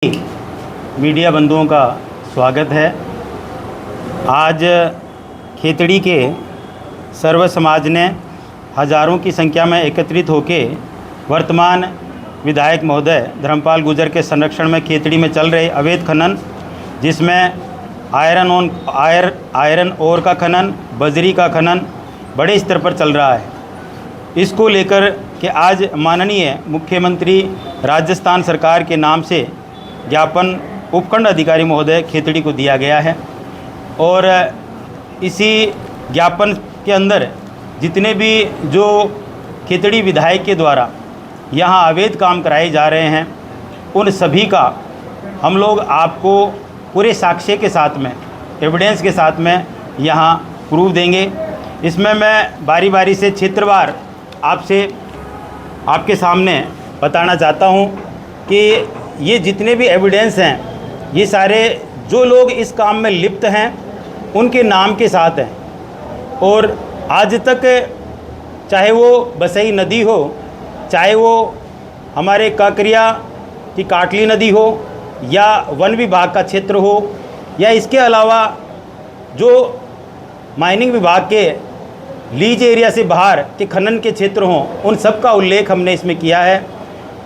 Media बंधुओं का स्वागत है। आज खेतड़ी के सर्व समाज ने हज़ारों की संख्या में एकत्रित होकर वर्तमान विधायक महोदय धर्मपाल गुर्जर के संरक्षण में खेतड़ी में चल रहे अवैध खनन, जिसमें आयरन ओर का खनन, बजरी का खनन बड़े स्तर पर चल रहा है। इसको लेकर के आज माननीय मुख्यमंत्री राजस्थान सरकार के नाम से ज्ञापन उपखंड अधिकारी महोदय खेतड़ी को दिया गया है और इसी ज्ञापन के अंदर जितने भी जो खेतड़ी विधायक के द्वारा यहाँ अवैध काम कराए जा रहे हैं उन सभी का हम लोग आपको पूरे साक्ष्य के साथ में, एविडेंस के साथ में यहाँ प्रूफ देंगे। इसमें मैं बारी बारी से क्षेत्रवार आपके सामने बताना चाहता हूँ कि ये जितने भी एविडेंस हैं ये सारे जो लोग इस काम में लिप्त हैं उनके नाम के साथ हैं। और आज तक चाहे वो बसई नदी हो, चाहे वो हमारे काकरिया की काटली नदी हो, या वन विभाग का क्षेत्र हो, या इसके अलावा जो माइनिंग विभाग के लीज एरिया से बाहर के खनन के क्षेत्र हों, उन सब का उल्लेख हमने इसमें किया है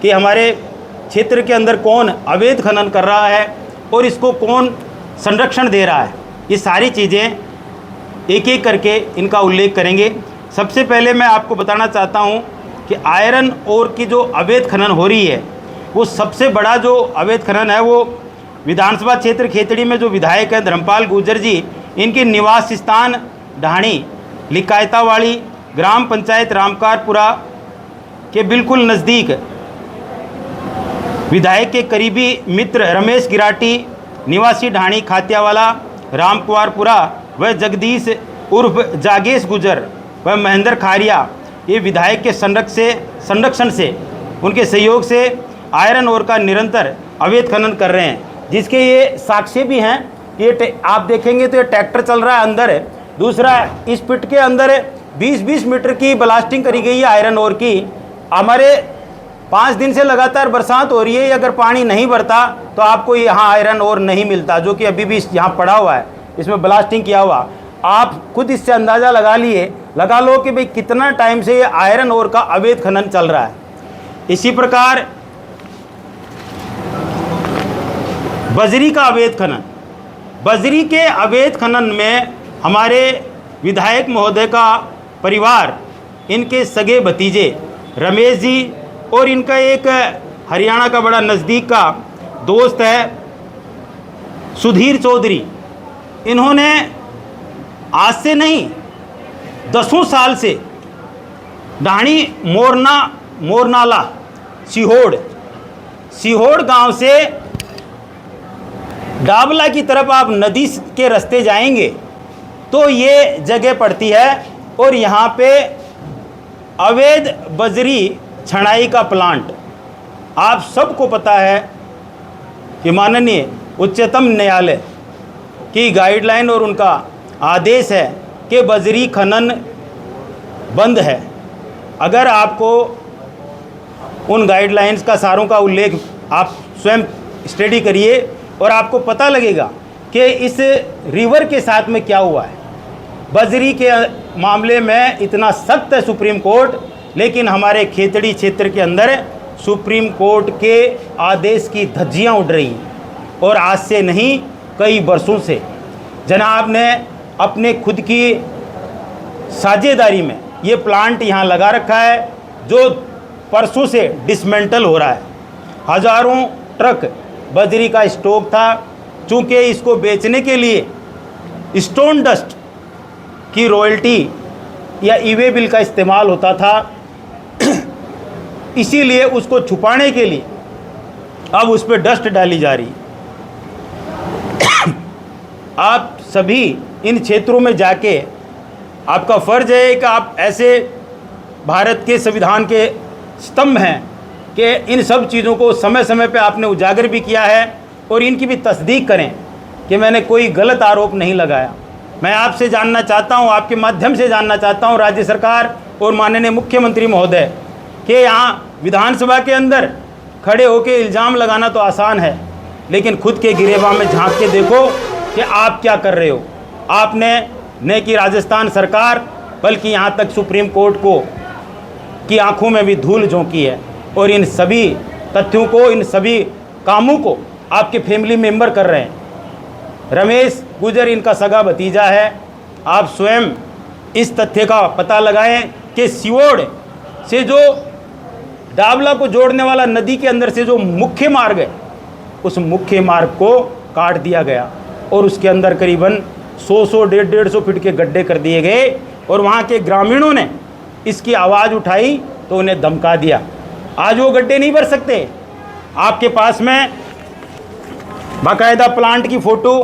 कि हमारे क्षेत्र के अंदर कौन अवैध खनन कर रहा है और इसको कौन संरक्षण दे रहा है। ये सारी चीज़ें एक एक करके इनका उल्लेख करेंगे। सबसे पहले मैं आपको बताना चाहता हूँ कि आयरन ओर की जो अवैध खनन हो रही है, वो सबसे बड़ा जो अवैध खनन है वो विधानसभा क्षेत्र खेतड़ी में जो विधायक हैं धर्मपाल गुर्जर जी, इनके निवास स्थान ढाणी लिकायतावाड़ी ग्राम पंचायत रामकारपुरा के बिल्कुल नज़दीक विधायक के करीबी मित्र रमेश गिराटी निवासी ढाणी खातियावाला रामकुमारपुरा व जगदीश उर्फ जागेश गुर्जर व महेंद्र खारिया, ये विधायक के संरक्षण से उनके सहयोग से आयरन ओर का निरंतर अवैध खनन कर रहे हैं, जिसके ये साक्ष्य भी हैं। ये आप देखेंगे तो ये ट्रैक्टर चल रहा है अंदर है। दूसरा, इस पिट के अंदर 20-20 मीटर की ब्लास्टिंग करी गई है आयरन ओर की। हमारे 5 दिन से लगातार बरसात हो रही है, अगर पानी नहीं भरता तो आपको यहाँ आयरन ओर नहीं मिलता, जो कि अभी भी यहाँ पड़ा हुआ है, इसमें ब्लास्टिंग किया हुआ। आप खुद इससे अंदाज़ा लगा लो कि भाई कितना टाइम से ये आयरन ओर का अवैध खनन चल रहा है। इसी प्रकार बजरी का अवैध खनन, बजरी के अवैध खनन में हमारे विधायक महोदय का परिवार, इनके सगे भतीजे रमेश जी और इनका एक हरियाणा का बड़ा नज़दीक का दोस्त है सुधीर चौधरी, इन्होंने आज से नहीं 10 साल से ढाणी मोरनाला सिहोड़ गांव से डाबला की तरफ आप नदी के रास्ते जाएंगे तो ये जगह पड़ती है और यहाँ पे अवैध बजरी छनाई का प्लांट। आप सबको पता है कि माननीय उच्चतम न्यायालय की गाइडलाइन और उनका आदेश है कि बजरी खनन बंद है। अगर आपको उन गाइडलाइंस का सारों का उल्लेख आप स्वयं स्टडी करिए और आपको पता लगेगा कि इस रिवर के साथ में क्या हुआ है। बजरी के मामले में इतना सख्त है सुप्रीम कोर्ट, लेकिन हमारे खेतड़ी क्षेत्र के अंदर सुप्रीम कोर्ट के आदेश की धज्जियां उड़ रही हैं और आज से नहीं कई वर्षों से जनाब ने अपने खुद की साझेदारी में ये प्लांट यहाँ लगा रखा है, जो परसों से डिसमेंटल हो रहा है। हज़ारों ट्रक बजरी का स्टॉक था। चूँकि इसको बेचने के लिए स्टोन डस्ट की रॉयल्टी या ई-वे बिल का इस्तेमाल होता था, इसीलिए उसको छुपाने के लिए अब उस पर डस्ट डाली जा रही। आप सभी इन क्षेत्रों में जाके, आपका फ़र्ज है कि आप ऐसे भारत के संविधान के स्तंभ हैं कि इन सब चीज़ों को समय समय पे आपने उजागर भी किया है और इनकी भी तस्दीक करें कि मैंने कोई गलत आरोप नहीं लगाया। मैं आपसे जानना चाहता हूं, आपके माध्यम से जानना चाहता हूं राज्य सरकार और माननीय मुख्यमंत्री महोदय कि यहाँ विधानसभा के अंदर खड़े होकर इल्ज़ाम लगाना तो आसान है, लेकिन खुद के गिरेबां में झांक के देखो कि आप क्या कर रहे हो। आपने न कि राजस्थान सरकार बल्कि यहाँ तक सुप्रीम कोर्ट को की आंखों में भी धूल झोंकी है, और इन सभी तथ्यों को, इन सभी कामों को आपके फैमिली मेंबर कर रहे हैं। रमेश गुजर इनका सगा भतीजा है। आप स्वयं इस तथ्य का पता लगाएं कि सियोड़ से जो डाबला को जोड़ने वाला नदी के अंदर से जो मुख्य मार्ग है, उस मुख्य मार्ग को काट दिया गया और उसके अंदर करीबन 100-150 फीट के गड्ढे कर दिए गए, और वहाँ के ग्रामीणों ने इसकी आवाज़ उठाई तो उन्हें धमका दिया। आज वो गड्ढे नहीं भर सकते। आपके पास में बाकायदा प्लांट की फ़ोटो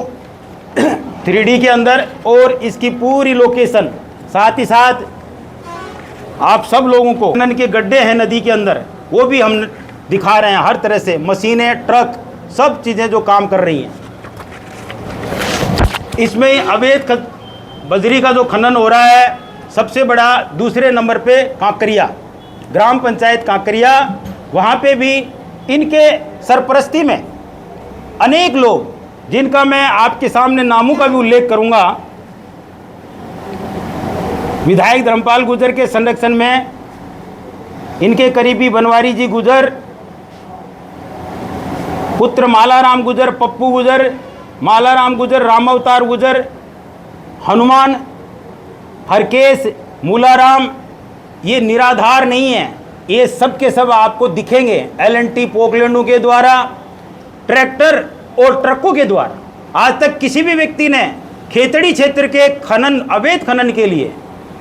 3D के अंदर और इसकी पूरी लोकेशन, साथ ही साथ आप सब लोगों को खनन के गड्ढे हैं नदी के अंदर, वो भी हम दिखा रहे हैं। हर तरह से मशीनें, ट्रक, सब चीज़ें जो काम कर रही हैं। इसमें अवैध बजरी का जो खनन हो रहा है, सबसे बड़ा दूसरे नंबर पे कांकरिया, ग्राम पंचायत कांकरिया, वहाँ पे भी इनके सरपरस्ती में अनेक लोग, जिनका मैं आपके सामने नामों का भी उल्लेख करूँगा। विधायक धर्मपाल गुजर के संरक्षण में इनके करीबी बनवारी जी गुजर, पुत्र मालाराम गुजर, पप्पू गुजर, मालाराम गुजर, रामावतार गुजर, हनुमान, हरकेश, मूलाराम, ये निराधार नहीं है। ये सब के सब आपको दिखेंगे L&T पोकलैंडों के द्वारा, ट्रैक्टर और ट्रकों के द्वारा। आज तक किसी भी व्यक्ति ने खेतड़ी क्षेत्र के खनन, अवैध खनन के लिए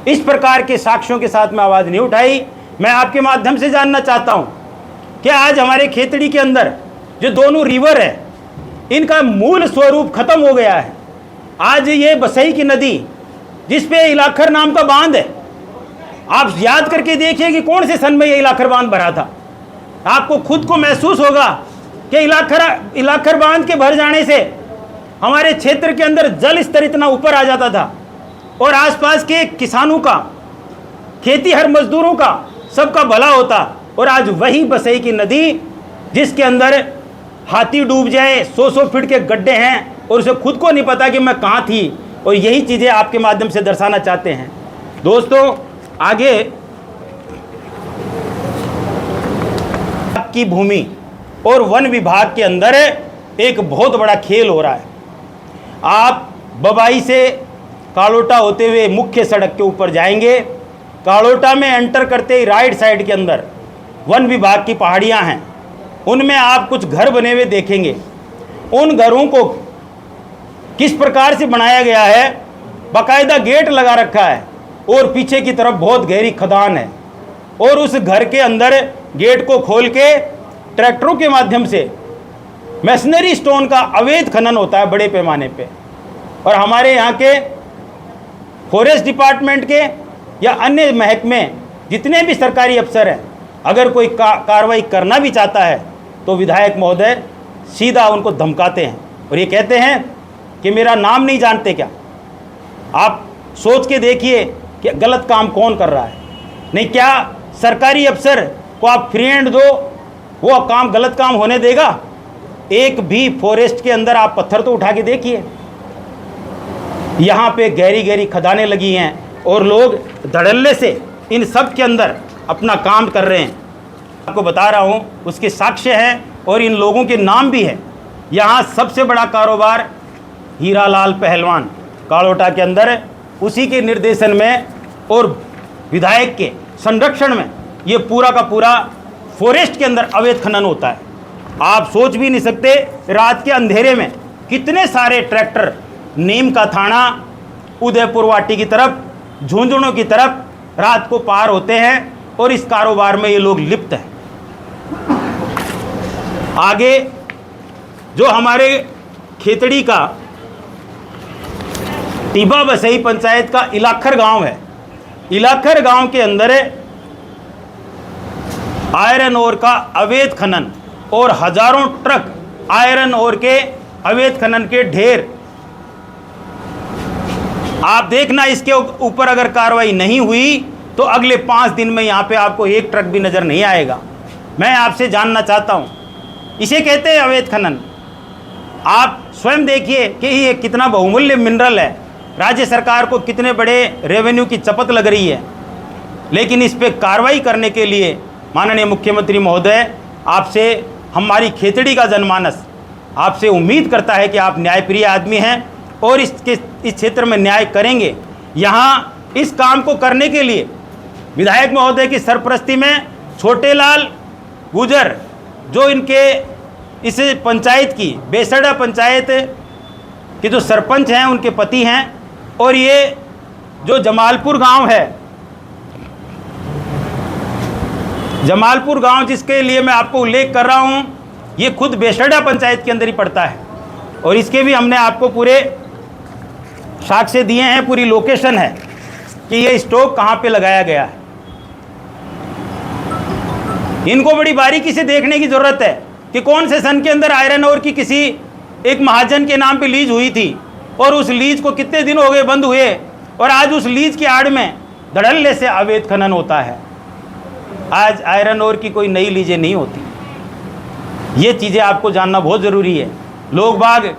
इस प्रकार के साक्ष्यों के साथ में आवाज़ नहीं उठाई। मैं आपके माध्यम से जानना चाहता हूँ कि आज हमारे खेतड़ी के अंदर जो दोनों रिवर है, इनका मूल स्वरूप खत्म हो गया है। आज ये बसई की नदी, जिस पे इलाखर नाम का बांध है, आप याद करके देखिए कि कौन से सन में ये इलाखर बांध भरा था। आपको खुद को महसूस होगा कि इलाखर बांध के भर जाने से हमारे क्षेत्र के अंदर जल स्तर इतना ऊपर आ जाता था, और आसपास के किसानों का, खेती हर मजदूरों का, सबका भला होता। और आज वही बसई की नदी, जिसके अंदर हाथी डूब जाए, 100 फीट के गड्ढे हैं, और उसे खुद को नहीं पता कि मैं कहाँ थी। और यही चीज़ें आपके माध्यम से दर्शाना चाहते हैं। दोस्तों, आगे की भूमि और वन विभाग के अंदर एक बहुत बड़ा खेल हो रहा है। आप बबाई से कालोटा होते हुए मुख्य सड़क के ऊपर जाएंगे। कालोटा में एंटर करते ही राइट साइड के अंदर वन विभाग की पहाड़ियां हैं, उनमें आप कुछ घर बने हुए देखेंगे। उन घरों को किस प्रकार से बनाया गया है, बाकायदा गेट लगा रखा है, और पीछे की तरफ बहुत गहरी खदान है, और उस घर के अंदर गेट को खोल के ट्रैक्टरों के माध्यम से मैसनरी स्टोन का अवैध खनन होता है बड़े पैमाने पे। और हमारे यहाँ के फॉरेस्ट डिपार्टमेंट के या अन्य महकमे, जितने भी सरकारी अफसर हैं, अगर कोई कार्रवाई करना भी चाहता है तो विधायक महोदय सीधा उनको धमकाते हैं और ये कहते हैं कि मेरा नाम नहीं जानते क्या। आप सोच के देखिए कि गलत काम कौन कर रहा है। नहीं, क्या सरकारी अफसर को आप फ्री हैंड दो, वो काम गलत काम होने देगा? एक भी फॉरेस्ट के अंदर आप पत्थर तो उठा के देखिए। यहाँ पे गहरी गहरी खदानें लगी हैं और लोग धड़ल्ले से इन सब के अंदर अपना काम कर रहे हैं। आपको बता रहा हूँ, उसके साक्ष्य हैं और इन लोगों के नाम भी हैं। यहाँ सबसे बड़ा कारोबार हीरालाल पहलवान कालोटा के अंदर है, उसी के निर्देशन में और विधायक के संरक्षण में ये पूरा का पूरा फॉरेस्ट के अंदर अवैध खनन होता है। आप सोच भी नहीं सकते, रात के अंधेरे में कितने सारे ट्रैक्टर नीम का थाना, उदयपुर वाटी की तरफ, झुंझुनों की तरफ रात को पार होते हैं और इस कारोबार में ये लोग लिप्त हैं। आगे जो हमारे खेतड़ी का टिबा बसई पंचायत का इलाखर गांव है, इलाखर गांव के अंदर आयरन ओर का अवैध खनन और हजारों ट्रक आयरन ओर के अवैध खनन के ढेर। आप देखना, इसके ऊपर अगर कार्रवाई नहीं हुई तो अगले 5 दिन में यहाँ पे आपको एक ट्रक भी नज़र नहीं आएगा। मैं आपसे जानना चाहता हूँ, इसे कहते हैं अवैध खनन। आप स्वयं देखिए कि ये कितना बहुमूल्य मिनरल है, राज्य सरकार को कितने बड़े रेवेन्यू की चपत लग रही है, लेकिन इस पे कार्रवाई करने के लिए माननीय मुख्यमंत्री महोदय आपसे, हमारी खेतड़ी का जनमानस आपसे उम्मीद करता है कि आप न्यायप्रिय आदमी हैं और इस क्षेत्र में न्याय करेंगे। यहाँ इस काम को करने के लिए विधायक महोदय की सरपरस्ती में छोटेलाल गुजर, जो इनके इस पंचायत की बेसड़ा पंचायत के जो सरपंच हैं, उनके पति हैं, और ये जो जमालपुर गांव है, जमालपुर गांव जिसके लिए मैं आपको उल्लेख कर रहा हूं, ये खुद बेसड़ा पंचायत के अंदर ही पड़ता है, और इसके भी हमने आपको पूरे साक्ष्य दिए हैं, पूरी लोकेशन है कि ये स्टोव कहां पे लगाया गया है। इनको बड़ी बारीकी से देखने की जरूरत है कि कौन से सन के अंदर आयरन ओर की किसी एक महाजन के नाम पे लीज हुई थी, और उस लीज को कितने दिन हो गए बंद हुए, और आज उस लीज की आड़ में धड़ल्ले से अवैध खनन होता है। आज आयरन ओर की कोई नई लीजें नहीं होती। ये चीज़ें आपको जानना बहुत ज़रूरी है। लोग बाग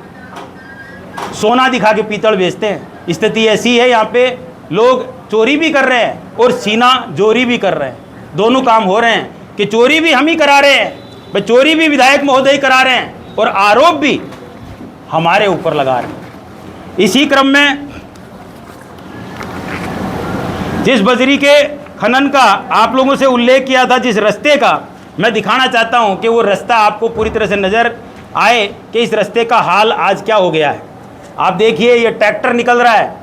सोना दिखा के पीतल बेचते हैं। स्थिति ऐसी है, यहाँ पे लोग चोरी भी कर रहे हैं और सीना जोरी भी कर रहे हैं। दोनों काम हो रहे हैं कि चोरी भी हम ही करा रहे हैं, भाई चोरी भी विधायक महोदय करा रहे हैं, और आरोप भी हमारे ऊपर लगा रहे हैं। इसी क्रम में जिस बजरी के खनन का आप लोगों से उल्लेख किया था, जिस रास्ते का, मैं दिखाना चाहता हूं कि वो रास्ता आपको पूरी तरह से नज़र आए कि इस रास्ते का हाल आज क्या हो गया है। आप देखिए, ये ट्रैक्टर निकल रहा है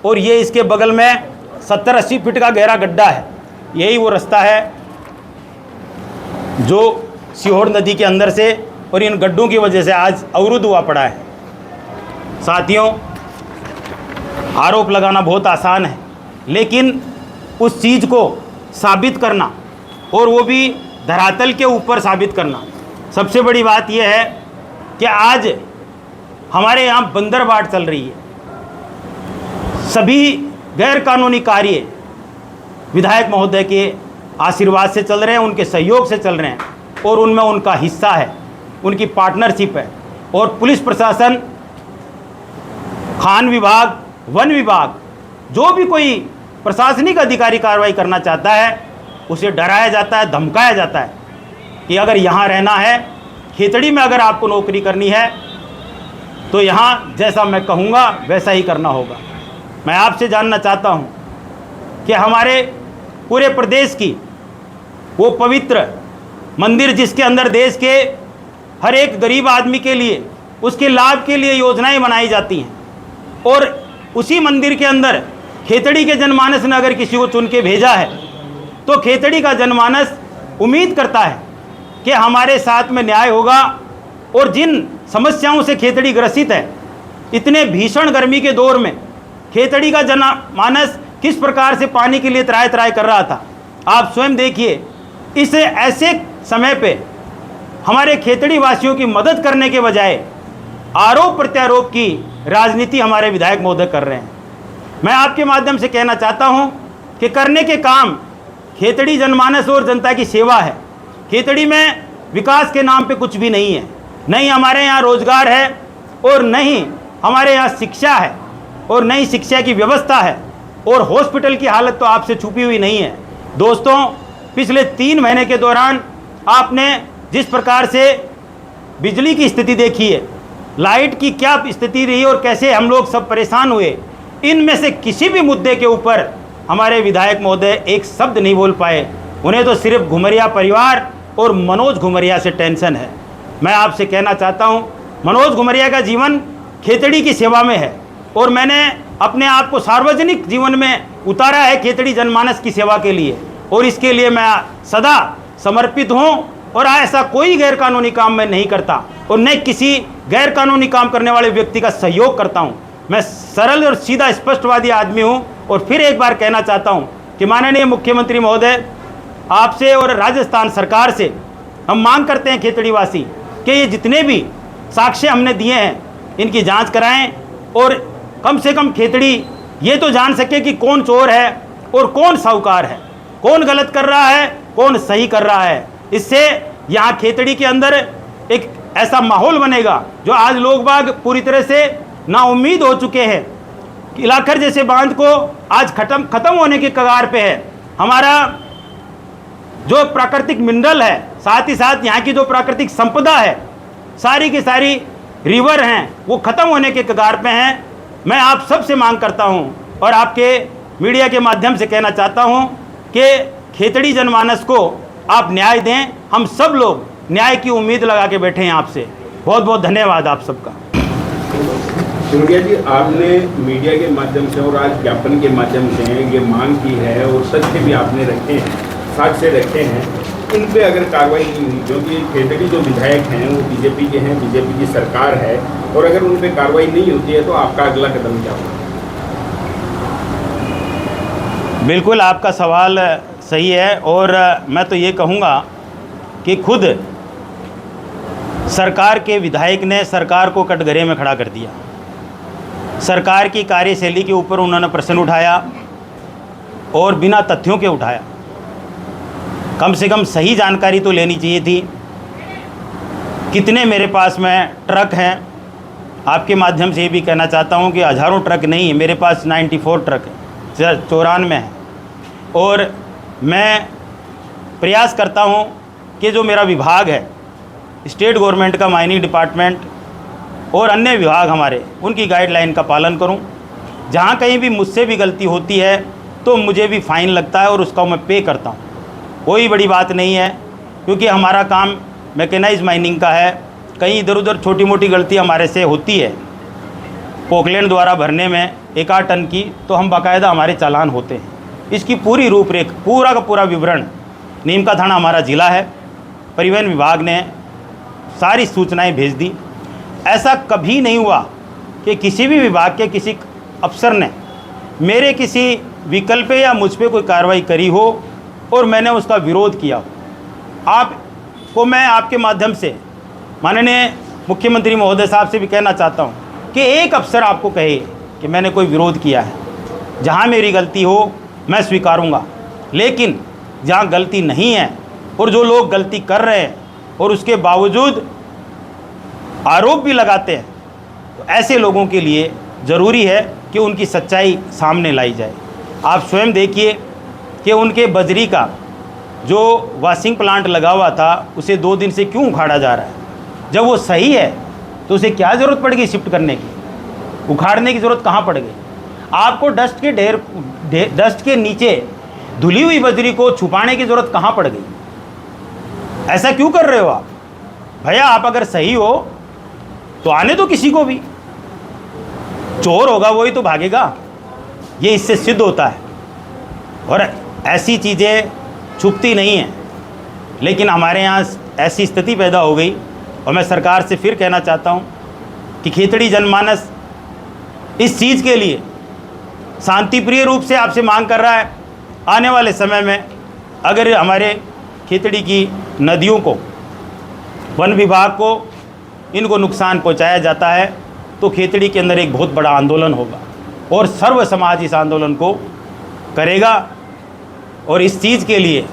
और ये इसके बगल में 70-80 फीट का गहरा गड्ढा है। यही वो रास्ता है जो सीहोर नदी के अंदर से, और इन गड्ढों की वजह से आज अवरुद्ध हुआ पड़ा है। साथियों, आरोप लगाना बहुत आसान है, लेकिन उस चीज़ को साबित करना, और वो भी धरातल के ऊपर साबित करना, सबसे बड़ी बात यह है कि आज हमारे यहाँ बंदरबाट चल रही है। सभी गैर कानूनी कार्य विधायक महोदय के आशीर्वाद से चल रहे हैं, उनके सहयोग से चल रहे हैं, और उनमें उनका हिस्सा है, उनकी पार्टनरशिप है। और पुलिस प्रशासन, खान विभाग, वन विभाग, जो भी कोई प्रशासनिक अधिकारी कार्रवाई करना चाहता है, उसे डराया जाता है, धमकाया जाता है कि अगर यहाँ रहना है, खेतड़ी में अगर आपको नौकरी करनी है, तो यहाँ जैसा मैं कहूँगा वैसा ही करना होगा। मैं आपसे जानना चाहता हूँ कि हमारे पूरे प्रदेश की वो पवित्र मंदिर, जिसके अंदर देश के हर एक गरीब आदमी के लिए, उसके लाभ के लिए योजनाएं बनाई जाती हैं, और उसी मंदिर के अंदर खेतड़ी के जनमानस ने अगर किसी को चुन के भेजा है, तो खेतड़ी का जनमानस उम्मीद करता है कि हमारे साथ में न्याय होगा। और जिन समस्याओं से खेतड़ी ग्रसित है, इतने भीषण गर्मी के दौर में खेतड़ी का जनमानस किस प्रकार से पानी के लिए त्राय त्राय कर रहा था, आप स्वयं देखिए। इस ऐसे समय पे हमारे खेतड़ी वासियों की मदद करने के बजाय आरोप प्रत्यारोप की राजनीति हमारे विधायक महोदय कर रहे हैं। मैं आपके माध्यम से कहना चाहता हूं कि करने के काम खेतड़ी जनमानस और जनता की सेवा है। खेतड़ी में विकास के नाम पे कुछ भी नहीं है, नहीं हमारे यहाँ रोजगार है, और नहीं हमारे यहाँ शिक्षा है, और नहीं शिक्षा की व्यवस्था है, और हॉस्पिटल की हालत तो आपसे छुपी हुई नहीं है। दोस्तों, पिछले 3 महीने के दौरान आपने जिस प्रकार से बिजली की स्थिति देखी है, लाइट की क्या स्थिति रही और कैसे हम लोग सब परेशान हुए, इनमें से किसी भी मुद्दे के ऊपर हमारे विधायक महोदय एक शब्द नहीं बोल पाए। उन्हें तो सिर्फ घुमरिया परिवार और मनोज घुमरिया से टेंशन है। मैं आपसे कहना चाहता हूं, मनोज घुमरिया का जीवन खेतड़ी की सेवा में है, और मैंने अपने आप को सार्वजनिक जीवन में उतारा है खेतड़ी जनमानस की सेवा के लिए, और इसके लिए मैं सदा समर्पित हूं। और ऐसा कोई गैरकानूनी काम मैं नहीं करता, और न किसी गैरकानूनी काम करने वाले व्यक्ति का सहयोग करता हूं। मैं सरल और सीधा स्पष्टवादी आदमी हूं। और फिर एक बार कहना चाहता हूं कि माननीय मुख्यमंत्री महोदय, आपसे और राजस्थान सरकार से हम मांग करते हैं खेतड़ीवासी कि ये जितने भी साक्ष्य हमने दिए हैं, इनकी जांच कराएं, और कम से कम खेतड़ी ये तो जान सके कि कौन चोर है और कौन साहूकार है, कौन गलत कर रहा है, कौन सही कर रहा है। इससे यहाँ खेतड़ी के अंदर एक ऐसा माहौल बनेगा जो आज लोग बाग पूरी तरह से नाउम्मीद हो चुके हैं। इलाखर जैसे बांध को आज खत्म होने के कगार पे है। हमारा जो प्राकृतिक मिनरल है, साथ ही साथ यहाँ की जो प्राकृतिक संपदा है, सारी की सारी रिवर हैं, वो ख़त्म होने के कगार पे हैं। मैं आप सबसे मांग करता हूँ और आपके मीडिया के माध्यम से कहना चाहता हूँ कि खेतड़ी जनमानस को आप न्याय दें। हम सब लोग न्याय की उम्मीद लगा के बैठे हैं आपसे। बहुत बहुत धन्यवाद आप सबका। सिंधिया जी, आपने मीडिया के माध्यम से और आज ज्ञापन के माध्यम से ये मांग की है और तथ्य भी आपने रखे हैं, साक्ष्य रखे हैं, इन पे अगर कार्रवाई नहीं हुई, क्योंकि खेतड़ी जो विधायक हैं वो बीजेपी के हैं, बीजेपी की सरकार है, और अगर उन पे कार्रवाई नहीं होती है तो आपका अगला कदम क्या होगा? बिल्कुल आपका सवाल सही है और मैं तो ये कहूँगा कि खुद सरकार के विधायक ने सरकार को कटघरे में खड़ा कर दिया। सरकार की कार्यशैली के ऊपर उन्होंने प्रश्न उठाया और बिना तथ्यों के उठाया। कम से कम सही जानकारी तो लेनी चाहिए थी। कितने मेरे पास में ट्रक हैं, आपके माध्यम से ये भी कहना चाहता हूँ कि हज़ारों ट्रक नहीं है, मेरे पास 94 ट्रक है, 94 है। और मैं प्रयास करता हूँ कि जो मेरा विभाग है, स्टेट गवर्नमेंट का माइनिंग डिपार्टमेंट और अन्य विभाग हमारे, उनकी गाइडलाइन का पालन करूं। जहां कहीं भी मुझसे भी गलती होती है तो मुझे भी फ़ाइन लगता है और उसका मैं पे करता हूं। कोई बड़ी बात नहीं है, क्योंकि हमारा काम मैकेनाइज माइनिंग का है। कहीं इधर उधर छोटी मोटी गलती हमारे से होती है, पोकलैंड द्वारा भरने में 1-8 टन की, तो हम बाकायदा हमारे चालान होते हैं। इसकी पूरी रूपरेख, पूरा का पूरा विवरण, नीमका थाना हमारा ज़िला है, परिवहन विभाग ने सारी सूचनाएं भेज दी। ऐसा कभी नहीं हुआ कि किसी भी विभाग के किसी अफसर ने मेरे किसी विकल्प या मुझ पे कोई कार्रवाई करी हो और मैंने उसका विरोध किया हो। आपको मैं आपके माध्यम से माननीय मुख्यमंत्री महोदय साहब से भी कहना चाहता हूँ कि एक अफसर आपको कहे कि मैंने कोई विरोध किया है। जहाँ मेरी गलती हो मैं स्वीकारूँगा, लेकिन जहाँ गलती नहीं है और जो लोग गलती कर रहे हैं और उसके बावजूद आरोप भी लगाते हैं, तो ऐसे लोगों के लिए ज़रूरी है कि उनकी सच्चाई सामने लाई जाए। आप स्वयं देखिए कि उनके बजरी का जो वॉशिंग प्लांट लगा हुआ था उसे 2 दिन से क्यों उखाड़ा जा रहा है। जब वो सही है तो उसे क्या ज़रूरत पड़ गई शिफ्ट करने की, उखाड़ने की ज़रूरत कहाँ पड़ गई। आपको डस्ट के नीचे धुली हुई बजरी को छुपाने की ज़रूरत कहाँ पड़ गई। ऐसा क्यों कर रहे हो आप भैया? आप अगर सही हो तो आने दो किसी को भी। चोर होगा वही तो भागेगा, ये इससे सिद्ध होता है। और ऐसी चीज़ें छुपती नहीं हैं, लेकिन हमारे यहाँ ऐसी स्थिति पैदा हो गई। और मैं सरकार से फिर कहना चाहता हूँ कि खेतड़ी जनमानस इस चीज़ के लिए शांतिप्रिय रूप से आपसे मांग कर रहा है। आने वाले समय में अगर हमारे खेतड़ी की नदियों को, वन विभाग को, इनको नुकसान पहुंचाया जाता है तो खेतड़ी के अंदर एक बहुत बड़ा आंदोलन होगा और सर्व समाज इस आंदोलन को करेगा। और इस चीज़ के लिए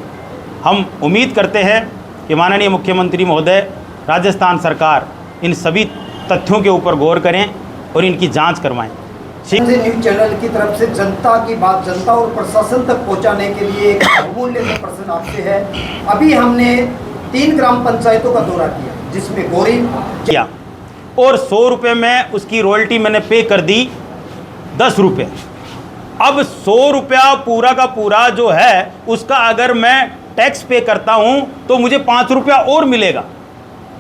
हम उम्मीद करते हैं कि माननीय मुख्यमंत्री महोदय, राजस्थान सरकार इन सभी तथ्यों के ऊपर गौर करें और इनकी जांच करवाएं। न्यूज़ चैनल की तरफ से जनता की बात जनता और प्रशासन तक पहुंचाने के लिए एक बहुमूल्य प्रश्न आपसे है। अभी हमने 3 ग्राम पंचायतों का दौरा किया, जिसमें गोरी किया और 100 रुपये में उसकी रॉयल्टी मैंने पे कर दी 10 रुपये। अब 100 रुपया पूरा का पूरा जो है उसका अगर मैं टैक्स पे करता हूँ तो मुझे 5 रुपया और मिलेगा।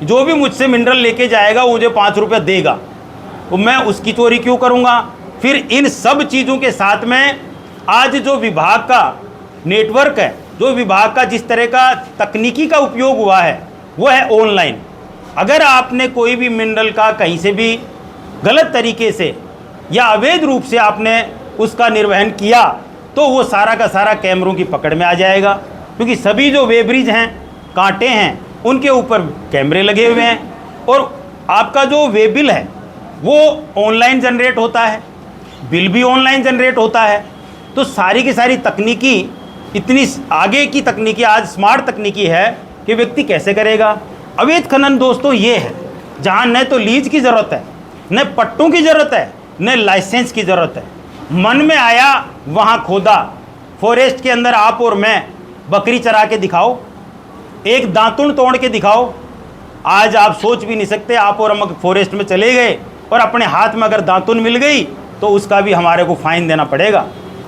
जो भी मुझसे मिनरल लेके जाएगा वो मुझे 5 रुपया देगा, तो मैं उसकी चोरी क्यों करूँगा। फिर इन सब चीज़ों के साथ में आज जो विभाग का नेटवर्क है, जो विभाग का जिस तरह का तकनीकी का उपयोग हुआ है वो है ऑनलाइन। अगर आपने कोई भी मिनरल का कहीं से भी गलत तरीके से या अवैध रूप से आपने उसका निर्वहन किया तो वो सारा का सारा कैमरों की पकड़ में आ जाएगा, क्योंकि सभी जो वेब्रिज हैं, कांटे हैं, उनके ऊपर कैमरे लगे हुए हैं। और आपका जो वे बिल है वो ऑनलाइन जनरेट होता है, बिल भी ऑनलाइन जनरेट होता है। तो सारी की सारी तकनीकी, इतनी आगे की तकनीकी, आज स्मार्ट तकनीकी है कि व्यक्ति कैसे करेगा। अवैध खनन दोस्तों ये है जहाँ न तो लीज की ज़रूरत है, न पट्टों की ज़रूरत है, न लाइसेंस की ज़रूरत है। मन में आया वहाँ खोदा। फॉरेस्ट के अंदर आप और मैं बकरी चरा के दिखाओ, एक दातुन तोड़ के दिखाओ। आज आप सोच भी नहीं सकते, आप और हम फॉरेस्ट में चले गए और अपने हाथ में अगर दातुन मिल गई तो उसका भी हमारे को फ़ाइन देना पड़ेगा।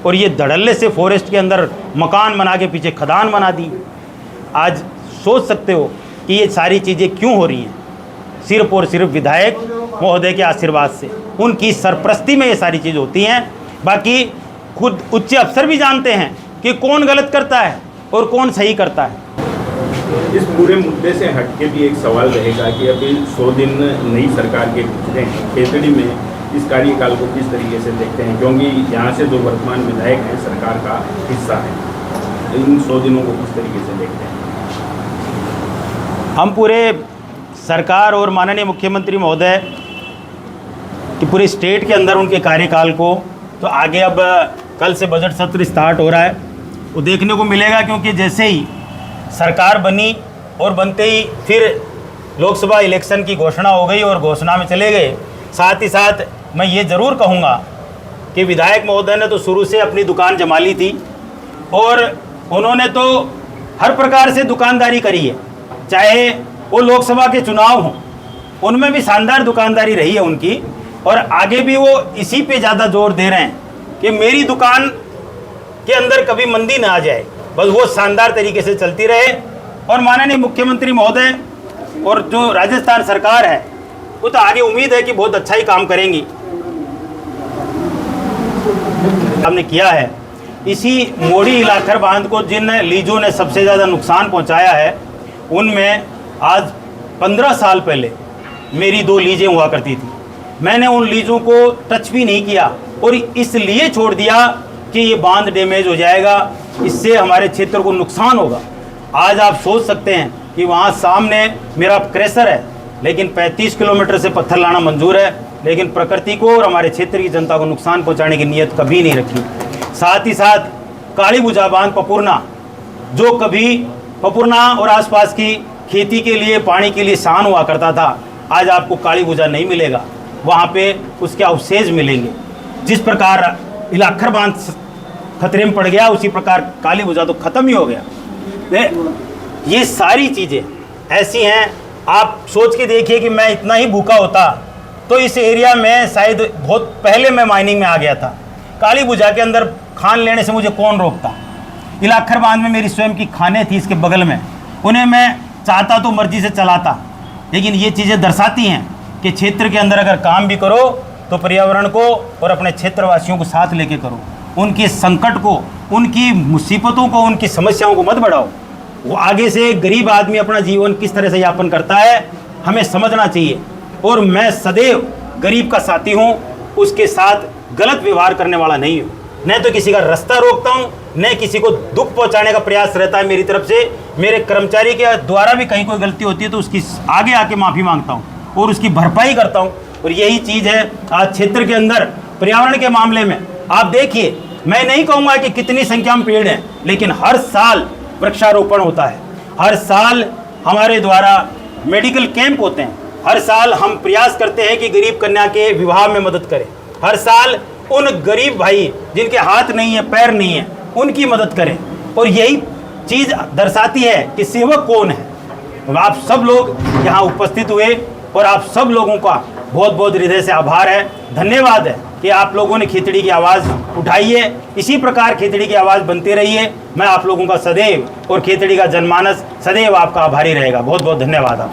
और ये धड़ल्ले से फॉरेस्ट के अंदर मकान बना के पीछे खदान बना दी। आज सोच सकते हो कि ये सारी चीज़ें क्यों हो रही हैं, सिर्फ और सिर्फ विधायक महोदय के आशीर्वाद से, उनकी सरपरस्ती में ये सारी चीज़ होती हैं। बाकी खुद उच्च अफसर भी जानते हैं कि कौन गलत करता है और कौन सही करता है। इस पूरे मुद्दे से हटके भी एक सवाल रहेगा कि अभी 100 दिन नई सरकार के गुजरे हैं, खेतड़ी में इस कार्यकाल को किस तरीके से देखते हैं, क्योंकि यहाँ से जो वर्तमान विधायक हैं सरकार का हिस्सा है, इन 100 दिनों को किस तरीके से देखते हैं? हम पूरे सरकार और माननीय मुख्यमंत्री महोदय कि पूरे स्टेट के अंदर उनके कार्यकाल को, तो आगे अब कल से बजट सत्र स्टार्ट हो रहा है, वो देखने को मिलेगा। क्योंकि जैसे ही सरकार बनी और बनते ही फिर लोकसभा इलेक्शन की घोषणा हो गई और घोषणा में चले गए। साथ ही साथ मैं ये ज़रूर कहूँगा कि विधायक महोदय ने तो शुरू से अपनी दुकान जमा ली थी और उन्होंने तो हर प्रकार से दुकानदारी करी है, चाहे वो लोकसभा के चुनाव हों, उनमें भी शानदार दुकानदारी रही है उनकी। और आगे भी वो इसी पे ज़्यादा जोर दे रहे हैं कि मेरी दुकान के अंदर कभी मंदी ना आ जाए, बस वो शानदार तरीके से चलती रहे। और माननीय मुख्यमंत्री महोदय और जो राजस्थान सरकार है वो तो आगे उम्मीद है कि बहुत अच्छा ही काम करेंगी। हमने किया है इसी मोड़ी इलाखर बांध को, जिन लीजों ने सबसे ज़्यादा नुकसान पहुंचाया है, उनमें आज 15 साल पहले मेरी 2 लीजें हुआ करती थी। मैंने उन लीजों को टच भी नहीं किया और इसलिए छोड़ दिया कि ये बांध डैमेज हो जाएगा, इससे हमारे क्षेत्र को नुकसान होगा। आज आप सोच सकते हैं कि वहाँ सामने मेरा क्रेशर है, लेकिन 35 किलोमीटर से पत्थर लाना मंजूर है, लेकिन प्रकृति को और हमारे क्षेत्र की जनता को नुकसान पहुँचाने की नीयत कभी नहीं रखी। साथ ही साथ काली बुझा बांध पपुरना, जो कभी पपुरना और आसपास की खेती के लिए पानी के लिए शान हुआ करता था, आज आपको काली बुझा नहीं मिलेगा, वहाँ पे उसके अवशेष मिलेंगे। जिस प्रकार इलाखर बांध खतरे में पड़ गया, उसी प्रकार काली बुझा तो ख़त्म ही हो गया। ये सारी चीज़ें ऐसी हैं, आप सोच के देखिए कि मैं इतना ही भूखा होता तो इस एरिया में शायद बहुत पहले मैं माइनिंग में आ गया था। काली बुझा के अंदर खान लेने से मुझे कौन रोकता। इलाखर बांध में मेरी स्वयं की खानें थी इसके बगल में, उन्हें मैं चाहता तो मर्जी से चलाता। लेकिन ये चीज़ें दर्शाती हैं कि क्षेत्र के अंदर अगर काम भी करो तो पर्यावरण को और अपने क्षेत्रवासियों को साथ लेके करो। उनके संकट को, उनकी मुसीबतों को, उनकी समस्याओं को मत बढ़ाओ। वो आगे से गरीब आदमी अपना जीवन किस तरह से यापन करता है हमें समझना चाहिए। और मैं सदैव गरीब का साथी हूँ, उसके साथ गलत व्यवहार करने वाला नहीं हूँ। न तो किसी का रास्ता रोकता हूँ, न किसी को दुख पहुँचाने का प्रयास रहता है मेरी तरफ से। मेरे कर्मचारी के द्वारा भी कहीं कोई गलती होती है तो उसकी आगे आके माफ़ी मांगता हूँ और उसकी भरपाई करता हूँ। और यही चीज़ है आज क्षेत्र के अंदर पर्यावरण के मामले में। आप देखिए, मैं नहीं कहूँगा कि कितनी संख्या में पेड़ हैं, लेकिन हर साल वृक्षारोपण होता है, हर साल हमारे द्वारा मेडिकल कैंप होते हैं, हर साल हम प्रयास करते हैं कि गरीब कन्या के विवाह में मदद करें, हर साल उन गरीब भाई जिनके हाथ नहीं है, पैर नहीं है, उनकी मदद करें। और यही चीज़ दर्शाती है कि सेवक कौन है। आप सब लोग यहाँ उपस्थित हुए और आप सब लोगों का बहुत बहुत हृदय से आभार है, धन्यवाद है कि आप लोगों ने खेतड़ी की आवाज़ उठाई है। इसी प्रकार खेतड़ी की आवाज़ बनते रहिए। मैं आप लोगों का सदैव और खेतड़ी का जनमानस सदैव आपका आभारी रहेगा। बहुत बहुत धन्यवाद आपसे।